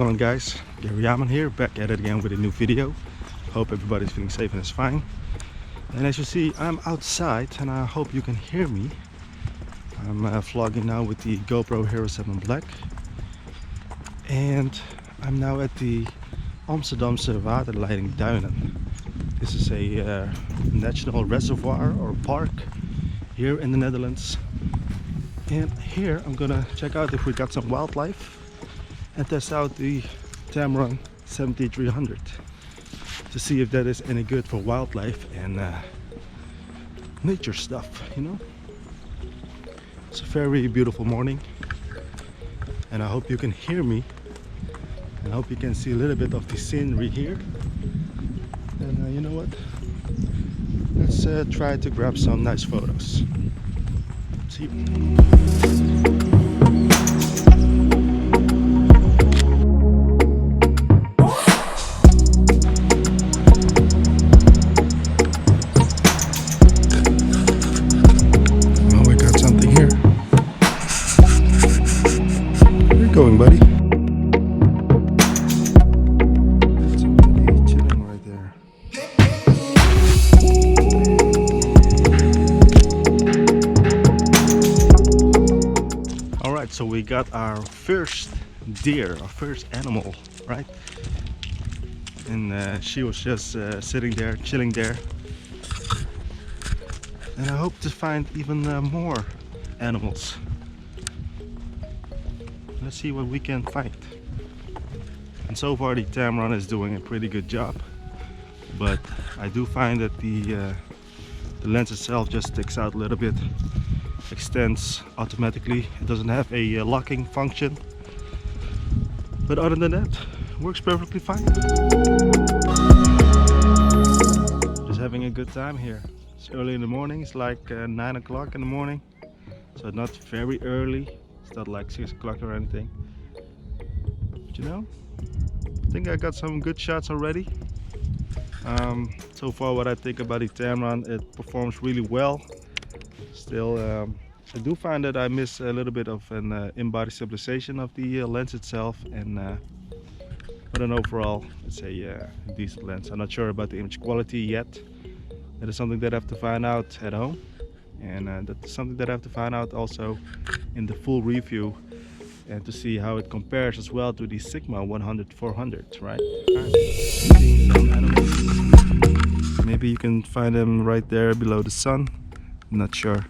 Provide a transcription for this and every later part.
going on, guys? Gary Yaman here, back at it again with a new video. Hope everybody's feeling safe and is fine. And as you see, I'm outside and I hope you can hear me. I'm vlogging now with the GoPro Hero 7 Black. And I'm now at the Amsterdamse Waterleidingduinen. This is a national reservoir or park here in the Netherlands. And here I'm gonna check out if we got some wildlife and test out the Tamron 70-300 to see if that is any good for wildlife and nature stuff, you know. It's a very beautiful morning and I hope you can hear me. I hope you can see a little bit of the scenery here. And you know what? Let's try to grab some nice photos. See you. Going, buddy. Somebody chilling right there. All right, so we got our first deer, our first animal, right? And she was just sitting there, chilling there. And I hope to find even more animals. Let's see what we can find. And so far the Tamron is doing a pretty good job, but I do find that the lens itself just sticks out a little bit, extends automatically. It doesn't have a locking function, but other than that, works perfectly fine. Just having a good time here. It's early in the morning. It's like 9 o'clock in the morning, so not very early. It's not like 6 o'clock or anything, but you know, I think I got some good shots already. So far what I think about the Tamron, it performs really well. Still, I do find that I miss a little bit of an in-body stabilization of the lens itself, and but then overall it's a decent lens. I'm not sure about the image quality yet. That is something that I have to find out at home. And that's something that I have to find out also in the full review, and to see how it compares as well to the Sigma 100-400, right? Seeing some animals. Maybe you can find them right there below the sun. I'm not sure.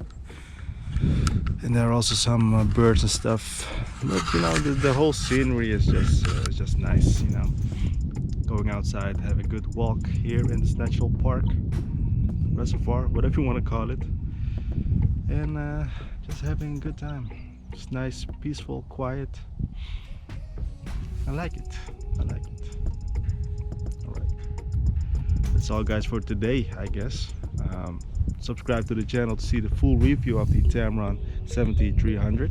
And there are also some birds and stuff. But you know, the whole scenery is just nice, you know. Going outside, have a good walk here in this natural park, reservoir, whatever you want to call it. And just having a good time. It's nice, peaceful, quiet. I like it. I like it. Alright. That's all, guys, for today, I guess. Subscribe to the channel to see the full review of the Tamron 70-300.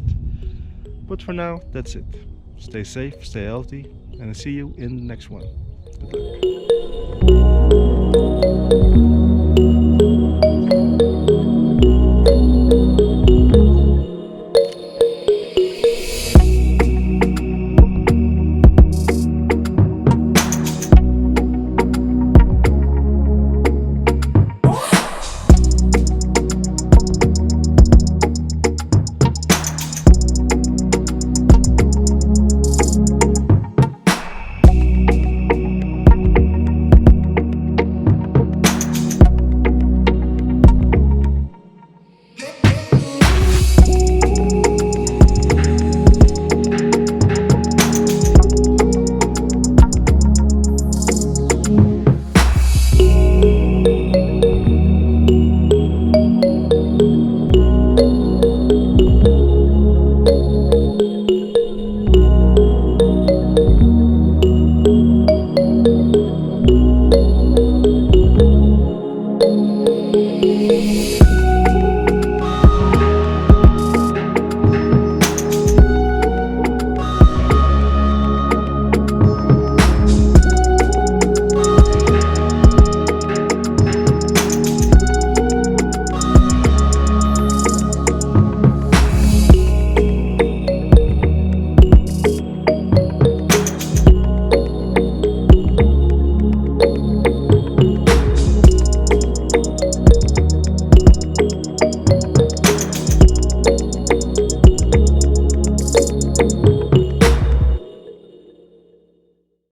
But for now, that's it. Stay safe, stay healthy, and I'll see you in the next one. Good luck.